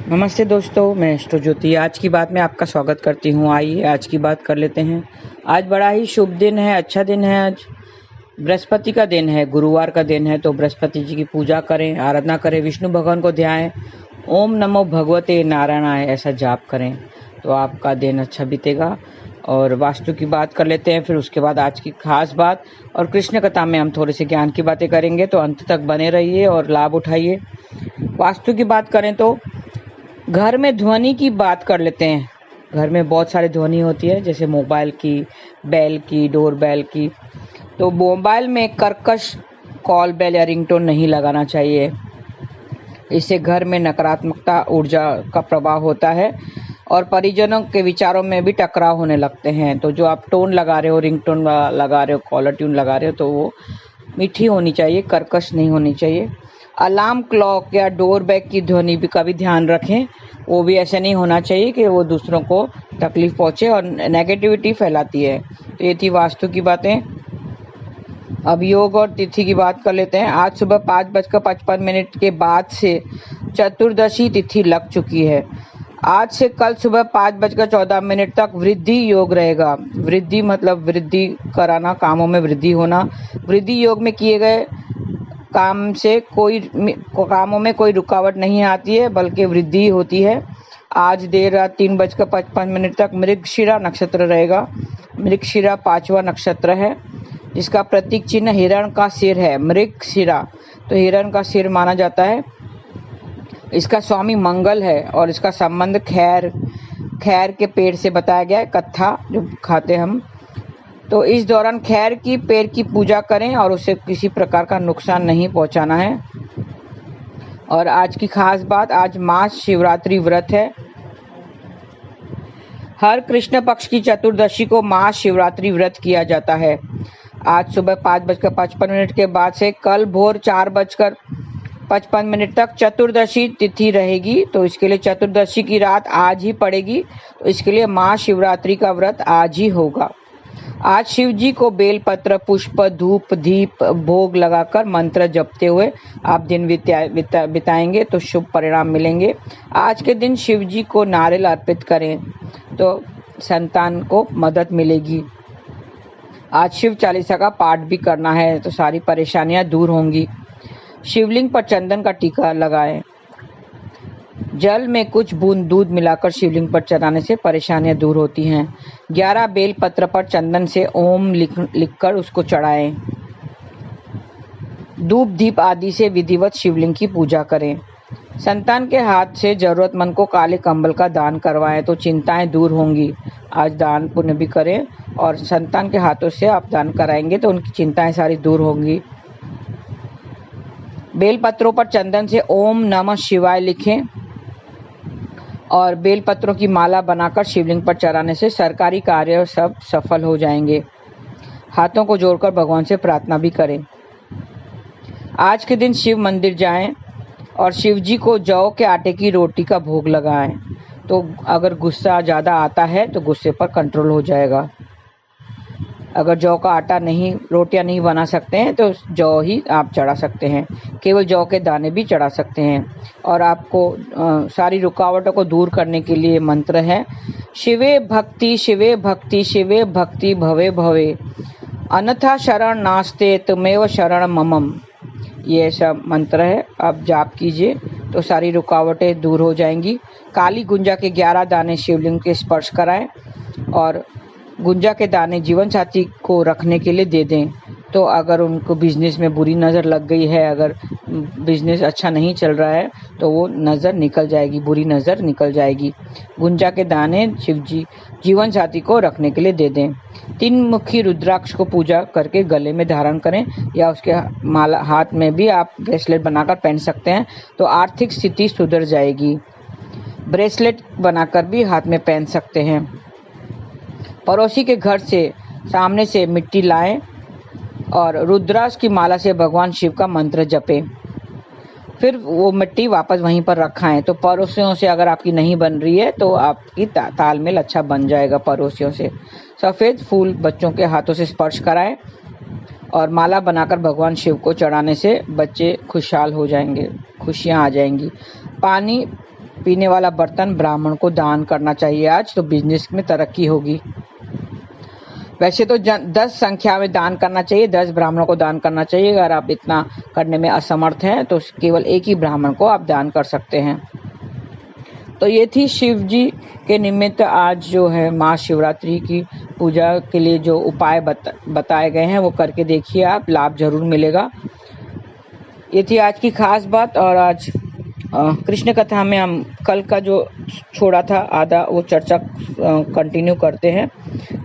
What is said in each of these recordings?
नमस्ते दोस्तों, मैं एस्ट्रो ज्योति आज की बात में आपका स्वागत करती हूँ। आइए आज की बात कर लेते हैं। आज बड़ा ही शुभ दिन है, अच्छा दिन है। आज बृहस्पति का दिन है, गुरुवार का दिन है, तो बृहस्पति जी की पूजा करें, आराधना करें, विष्णु भगवान को ध्याएं, ओम नमो भगवते नारायणाय ऐसा जाप करें तो आपका दिन अच्छा बीतेगा। और वास्तु की बात कर लेते हैं, फिर उसके बाद आज की खास बात और कृष्ण कथा में हम थोड़े से ज्ञान की बातें करेंगे, तो अंत तक बने रहिए और लाभ उठाइए। वास्तु की बात करें तो घर में ध्वनि की बात कर लेते हैं। घर में बहुत सारी ध्वनि होती है, जैसे मोबाइल की, बेल की, डोर बेल की। तो मोबाइल में कर्कश कॉल बेल या रिंगटोन नहीं लगाना चाहिए। इससे घर में नकारात्मकता ऊर्जा का प्रभाव होता है और परिजनों के विचारों में भी टकराव होने लगते हैं। तो जो आप टोन लगा रहे हो, रिंगटोन लगा रहे हो, कॉलर ट्यून लगा रहे हो, तो वो मीठी होनी चाहिए, कर्कश नहीं होनी चाहिए। अलार्म क्लॉक या डोर बेल की ध्वनि भी का भी ध्यान रखें। वो भी ऐसे नहीं होना चाहिए कि वो दूसरों को तकलीफ पहुंचे और नेगेटिविटी फैलाती है। तो ये थी वास्तु की बातें। अब योग और तिथि की बात कर लेते हैं। आज सुबह 5:55 के बाद से चतुर्दशी तिथि लग चुकी है। आज से कल सुबह 5:14 तक वृद्धि योग रहेगा। वृद्धि मतलब वृद्धि कराना, कामों में वृद्धि होना। वृद्धि योग में किए गए काम से कामों में कोई रुकावट नहीं आती है, बल्कि वृद्धि होती है। आज देर रात 3:55 तक मृगशिरा नक्षत्र रहेगा। मृगशिरा 5वां नक्षत्र है, जिसका प्रतीक चिन्ह हिरण का सिर है। मृगशिरा तो हिरण का सिर माना जाता है। इसका स्वामी मंगल है और इसका संबंध खैर के पेड़ से बताया गया है, कत्था जो खाते हम। तो इस दौरान खैर की पेड़ की पूजा करें और उसे किसी प्रकार का नुकसान नहीं पहुंचाना है। और आज की खास बात, आज महाशिवरात्रि व्रत है। हर कृष्ण पक्ष की चतुर्दशी को महाशिवरात्रि व्रत किया जाता है। आज सुबह 5:55 के बाद से कल भोर 4:55 तक चतुर्दशी तिथि रहेगी। तो इसके लिए चतुर्दशी की रात आज ही पड़ेगी, तो इसके लिए महाशिवरात्रि का व्रत आज ही होगा। आज शिव जी को बेलपत्र, पुष्प, धूप, दीप, भोग लगाकर मंत्र जपते हुए आप दिन बिताएंगे तो शुभ परिणाम मिलेंगे। आज के दिन शिव जी को नारियल अर्पित करें तो संतान को मदद मिलेगी। आज शिव चालीसा का पाठ भी करना है तो सारी परेशानियां दूर होंगी। शिवलिंग पर चंदन का टीका लगाएं। जल में कुछ बूंद दूध मिलाकर शिवलिंग पर चढ़ाने से परेशानियां दूर होती हैं। 11 बेल पत्र पर चंदन से ओम लिखकर उसको चढ़ाएं। धूप दीप आदि से विधिवत शिवलिंग की पूजा करें। संतान के हाथ से जरूरतमंद को काले कंबल का दान करवाएं तो चिंताएं दूर होंगी। आज दान पुण्य भी करें और संतान के हाथों से आप दान कराएंगे तो उनकी चिंताएं सारी दूर होंगी। बेल पत्रों पर चंदन से ओम नमः शिवाय लिखें और बेल पत्रों की माला बनाकर शिवलिंग पर चढ़ाने से सरकारी कार्य सब सफल हो जाएंगे। हाथों को जोड़कर भगवान से प्रार्थना भी करें। आज के दिन शिव मंदिर जाएं और शिव जी को जौ के आटे की रोटी का भोग लगाएं। तो अगर गुस्सा ज़्यादा आता है तो गुस्से पर कंट्रोल हो जाएगा। अगर जौ का आटा नहीं, रोटियां नहीं बना सकते हैं तो जौ ही आप चढ़ा सकते हैं। केवल जौ के दाने भी चढ़ा सकते हैं। और आपको सारी रुकावटों को दूर करने के लिए मंत्र है, शिवे भक्ति शिवे भक्ति शिवे भक्ति भवे भवे अन्यथा शरण नास्ते तुमेव शरण ममम। ये सब मंत्र है, आप जाप कीजिए तो सारी रुकावटें दूर हो जाएंगी। काली गुंजा के 11 दाने शिवलिंग के स्पर्श कराएं और गुंजा के दाने जीवन साथी को रखने के लिए दे दें। तो अगर उनको बिजनेस में बुरी नज़र लग गई है, अगर बिजनेस अच्छा नहीं चल रहा है, तो वो नज़र निकल जाएगी, बुरी नज़र निकल जाएगी। गुंजा के दाने शिव जी जीवन साथी को रखने के लिए दे दें। 3 मुखी रुद्राक्ष को पूजा करके गले में धारण करें या उसके माला हाथ में भी आप ब्रेसलेट बनाकर पहन सकते हैं, तो आर्थिक स्थिति सुधर जाएगी। ब्रेसलेट बनाकर भी हाथ में पहन सकते हैं। पड़ोसी के घर से सामने से मिट्टी लाएं और रुद्राक्ष की माला से भगवान शिव का मंत्र जपें। फिर वो मिट्टी वापस वहीं पर रखाएं। तो पड़ोसियों से अगर आपकी नहीं बन रही है तो आपकी तालमेल अच्छा बन जाएगा पड़ोसियों से। सफ़ेद फूल बच्चों के हाथों से स्पर्श कराएं और माला बनाकर भगवान शिव को चढ़ाने से बच्चे खुशहाल हो जाएंगे, खुशियाँ आ जाएंगी। पानी पीने वाला बर्तन ब्राह्मण को दान करना चाहिए आज, तो बिजनेस में तरक्की होगी। वैसे तो 10 संख्या में दान करना चाहिए, 10 ब्राह्मणों को दान करना चाहिए। अगर आप इतना करने में असमर्थ हैं तो केवल एक ही ब्राह्मण को आप दान कर सकते हैं। तो ये थी शिव जी के निमित्त आज जो है महाशिवरात्रि की पूजा के लिए जो उपाय बताए गए हैं वो करके देखिए, आप लाभ जरूर मिलेगा। ये थी आज की खास बात। और आज कृष्ण कथा में हम कल का जो छोड़ा था आधा वो चर्चा कंटिन्यू करते हैं।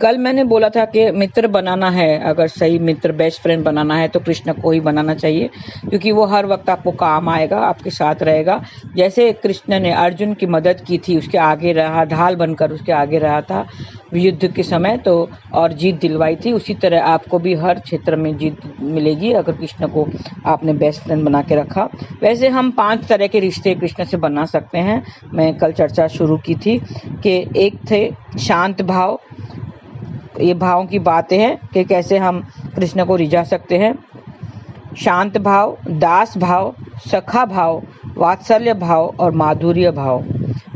कल मैंने बोला था कि मित्र बनाना है, अगर सही मित्र बेस्ट फ्रेंड बनाना है तो कृष्ण को ही बनाना चाहिए, क्योंकि वो हर वक्त आपको काम आएगा, आपके साथ रहेगा। जैसे कृष्ण ने अर्जुन की मदद की थी, उसके आगे रहा, ढाल बनकर उसके आगे रहा था युद्ध के समय, तो और जीत दिलवाई थी, उसी तरह आपको भी हर क्षेत्र में जीत मिलेगी अगर कृष्ण को आपने बेस्ट फ्रेंड बना के रखा। वैसे हम 5 तरह के रिश्ते कृष्ण से बना सकते हैं। मैं कल चर्चा शुरू की थी कि एक थे शांत भाव, ये भावों की बातें हैं कि कैसे हम कृष्ण को रिझा सकते हैं। शांत भाव, दास भाव, सखा भाव, वात्सल्य भाव और माधुर्य भाव,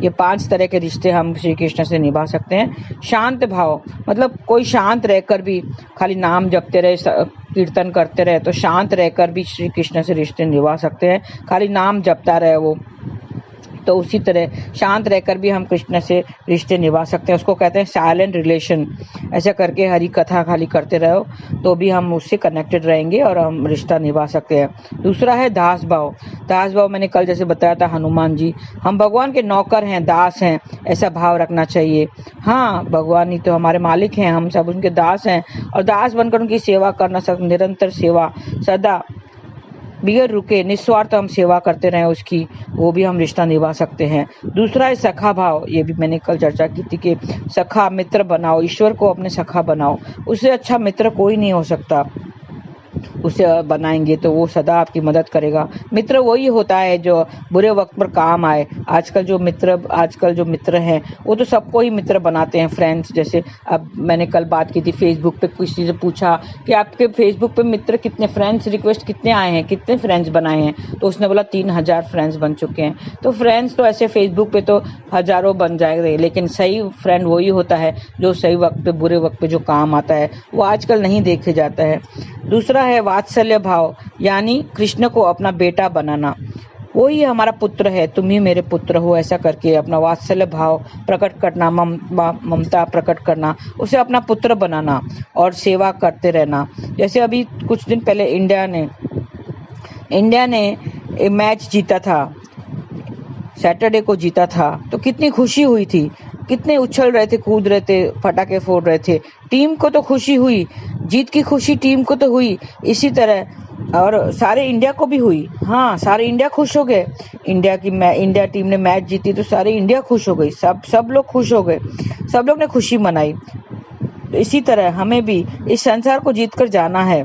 ये 5 तरह के रिश्ते हम श्री कृष्ण से निभा सकते हैं। शांत भाव मतलब कोई शांत रहकर भी खाली नाम जपते रहे, कीर्तन करते रहे, तो शांत रहकर भी श्री कृष्ण से रिश्ते निभा सकते हैं। खाली नाम जपता रहे वो, तो उसी तरह शांत रहकर भी हम कृष्ण से रिश्ते निभा सकते हैं। उसको कहते हैं साइलेंट रिलेशन। ऐसा करके हरि कथा खाली करते रहो तो भी हम उससे कनेक्टेड रहेंगे और हम रिश्ता निभा सकते हैं। दूसरा है दास भाव। दास भाव मैंने कल जैसे बताया था, हनुमान जी हम भगवान के नौकर हैं, दास हैं, ऐसा भाव रखना चाहिए। हाँ, भगवान ही तो हमारे मालिक हैं, हम सब उनके दास हैं, और दास बनकर उनकी सेवा करना, निरंतर सेवा, सदा बिगर रुके निस्वार्थ हम सेवा करते रहें उसकी, वो भी हम रिश्ता निभा सकते हैं। दूसरा है सखा भाव। ये भी मैंने कल चर्चा की थी कि सखा मित्र बनाओ, ईश्वर को अपने सखा बनाओ, उससे अच्छा मित्र कोई नहीं हो सकता। उसे बनाएंगे तो वो सदा आपकी मदद करेगा। मित्र वही होता है जो बुरे वक्त पर काम आए। आजकल जो मित्र हैं वो तो सबको ही मित्र बनाते हैं, फ्रेंड्स। जैसे अब मैंने कल बात की थी, फेसबुक पे किसी से पूछा कि आपके फेसबुक पे मित्र कितने, फ्रेंड्स रिक्वेस्ट कितने आए हैं, कितने फ्रेंड्स बनाए हैं, तो उसने बोला 3000 फ्रेंड्स बन चुके हैं। तो फ्रेंड्स तो ऐसे फेसबुक पे तो हजारों बन जाएंगे, लेकिन सही फ्रेंड वही होता है जो सही वक्त पे, बुरे वक्त पे जो काम आता है, वो आजकल नहीं देखे जाता है। दूसरा है वात्सल्य भाव, यानी कृष्ण को अपना बेटा बनाना। वो ही हमारा पुत्र है, तुम ही मेरे पुत्र हो, ऐसा करके अपना वात्सल्य भाव प्रकट करना, ममता प्रकट करना, उसे अपना पुत्र बनाना और सेवा करते रहना। जैसे अभी कुछ दिन पहले इंडिया ने एक मैच जीता था, सैटरडे को जीता था, तो कितनी खुशी हुई थी, कितने उछल रहे थे, कूद रहे थे, पटाखे फोड़ रहे थे। टीम को तो खुशी हुई, जीत की खुशी टीम को तो हुई, इसी तरह और सारे इंडिया को भी हुई। हाँ, सारे इंडिया खुश हो गए। इंडिया टीम ने मैच जीती तो सारे इंडिया खुश हो गई, सब लोग खुश हो गए, सब लोग ने खुशी मनाई। तो इसी तरह हमें भी इस संसार को जीत कर जाना है।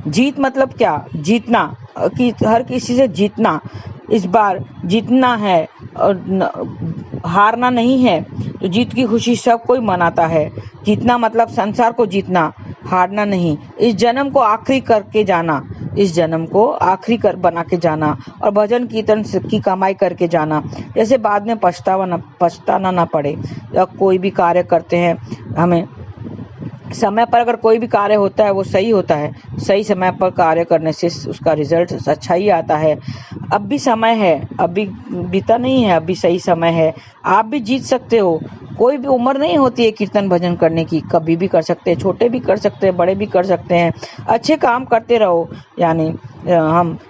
जीत मतलब क्या? जीतना, कि हर किसी से जीतना, इस बार जीतना है और हारना नहीं है। तो जीत की खुशी सब कोई मनाता है। जीतना मतलब संसार को जीतना, हारना नहीं। इस जन्म को आखिरी करके जाना, इस जन्म को आखिरी बना के जाना और भजन कीर्तन की कमाई करके जाना, जैसे बाद में पछताना ना पड़े। जब कोई भी कार्य करते हैं, हमें समय पर अगर कोई भी कार्य होता है वो सही होता है, सही समय पर कार्य करने से उसका रिजल्ट अच्छा ही आता है। अब भी समय है, अभी बीता नहीं है, अभी सही समय है, आप भी जीत सकते हो। कोई भी उम्र नहीं होती है कीर्तन भजन करने की, कभी भी कर सकते हैं, छोटे भी कर सकते हैं, बड़े भी कर सकते हैं। अच्छे काम करते रहो, यानी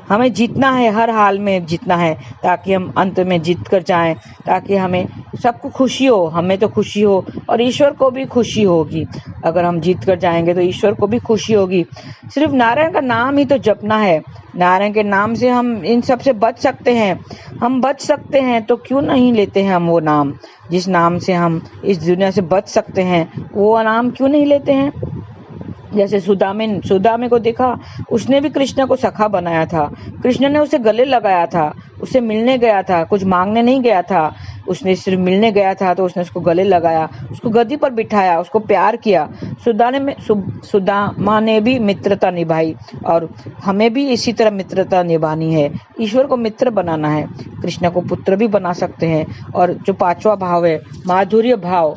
हमें जीतना है, हर हाल में जीतना है, ताकि हम अंत में जीत कर जाएं, ताकि हमें सबको खुशी हो, हमें तो खुशी हो और ईश्वर को भी खुशी होगी। अगर हम जीत कर जाएंगे तो ईश्वर को भी खुशी होगी। सिर्फ नारायण का नाम ही तो जपना है, नारायण के नाम से हम इन सब से बच सकते हैं। हम बच सकते हैं तो क्यों नहीं लेते हैं हम वो नाम, जिस नाम से हम इस दुनिया से बच सकते हैं, वो नाम क्यों नहीं लेते हैं। जैसे सुदामे को देखा, उसने भी कृष्ण को सखा बनाया था, कृष्ण ने उसे गले लगाया था, उसे मिलने गया था, कुछ मांगने नहीं गया था। उसने सिर्फ मिलने गया था तो उसने उसको गले लगाया, उसको गद्दी पर बिठाया, उसको प्यार किया। सुदामा ने भी मित्रता निभाई और हमें भी इसी तरह मित्रता निभानी है। ईश्वर को मित्र बनाना है, कृष्ण को पुत्र भी बना सकते हैं। और जो पांचवा भाव है माधुर्य भाव,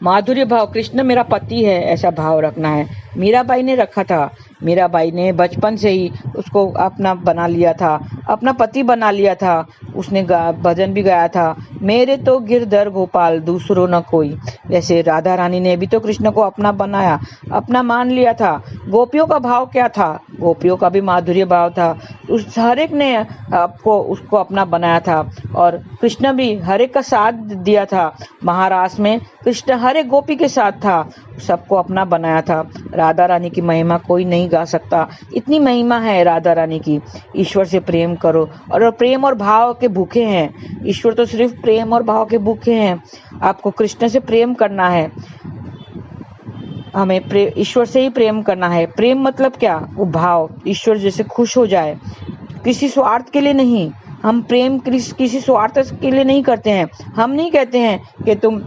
माधुर्य भाव, कृष्ण मेरा पति है ऐसा भाव रखना है। मीराबाई ने रखा था, मीराबाई ने बचपन से ही उसको अपना बना लिया था, अपना पति बना लिया था। उसने भजन भी गाया था, मेरे तो गिरधर गोपाल दूसरों न कोई। वैसे राधा रानी ने भी तो कृष्ण को अपना बनाया, अपना मान लिया था। गोपियों का भाव क्या था? गोपियों का भी माधुर्य भाव था। उस हर एक ने आपको उसको अपना बनाया था और कृष्ण भी हर एक का साथ दिया था। महारास में कृष्ण हर एक गोपी के साथ था, सबको अपना बनाया था। राधा रानी की महिमा कोई नहीं गा सकता, इतनी महिमा है राधा रानी की। ईश्वर से प्रेम करो और प्रेम और भाव के भूखे हैं। ईश्वर तो सिर्फ प्रेम और भाव के भूखे हैं। आपको कृष्ण से प्रेम करना है, हमें ईश्वर से ही प्रेम करना है। प्रेम मतलब क्या? वो भाव, ईश्वर जैसे खुश हो जाए, किसी स्वार्थ के लिए नहीं। हम प्रेम किसी स्वार्थ के लिए नहीं करते हैं। हम नहीं कहते हैं कि तुम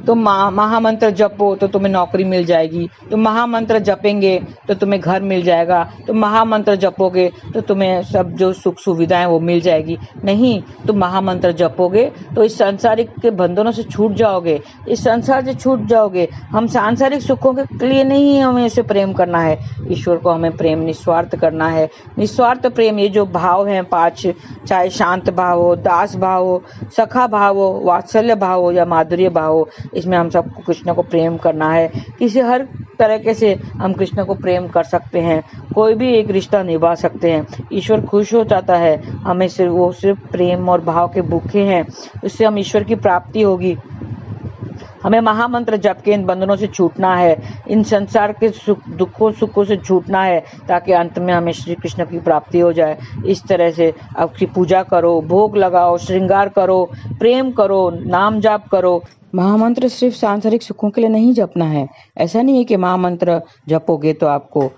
महामंत्र जपो तो तुम्हें नौकरी मिल जाएगी, तुम महामंत्र जपेंगे तो तुम्हें घर मिल जाएगा, तुम महामंत्र जपोगे तो तुम्हें सब जो सुख सुविधाएं वो मिल जाएगी। नहीं, तुम महामंत्र जपोगे तो इस सांसारिक के बंधनों से छूट जाओगे, इस संसार से छूट जाओगे। हम सांसारिक सुखों के लिए नहीं हमें इसे प्रेम करना है। ईश्वर को हमें प्रेम निस्वार्थ करना है। निस्वार्थ प्रेम, ये जो भाव हैं पांच, चाहे शांत भाव हो, दास भाव हो, सखा भाव हो, वात्सल्य भाव हो या माधुर्य भाव हो, इसमें हम सबको कृष्ण को प्रेम करना है। किसी हर तरीके से हम कृष्ण को प्रेम कर सकते हैं, कोई भी एक रिश्ता निभा सकते हैं। ईश्वर खुश हो जाता है, हमें सिर्फ प्रेम और भाव के भूखे हैं, उससे हम ईश्वर की प्राप्ति होगी। हमें महामंत्र जप के इन बंधनों से छूटना है, इन संसार के दुखों सुखों से छूटना है, ताकि अंत में हमें श्री कृष्ण की प्राप्ति हो जाए। इस तरह से आपकी पूजा करो, भोग लगाओ, श्रृंगार करो, प्रेम करो, नाम जाप करो। महामंत्र सिर्फ सांसारिक सुखों के लिए नहीं जपना है। ऐसा नहीं है कि महामंत्र जपोगे तो आपको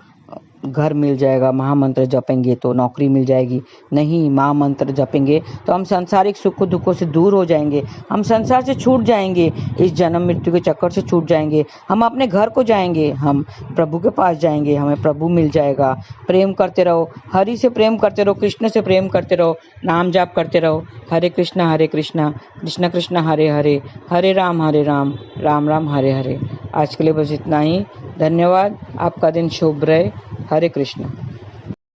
घर मिल जाएगा, महामंत्र जपेंगे तो नौकरी मिल जाएगी। नहीं, महामंत्र जपेंगे तो हम सांसारिक सुख दुखों से दूर हो जाएंगे, हम संसार से छूट जाएंगे, इस जन्म मृत्यु के चक्कर से छूट जाएंगे, हम अपने घर को जाएंगे, हम प्रभु के पास जाएंगे, हमें प्रभु मिल जाएगा। प्रेम करते रहो, हरि से प्रेम करते रहो, कृष्ण से प्रेम करते रहो, नाम जाप करते रहो। हरे कृष्णा कृष्ण कृष्ण हरे हरे, हरे राम राम राम हरे हरे। आज के लिए बस इतना ही। धन्यवाद। आपका दिन शुभ रहे। हरे कृष्ण।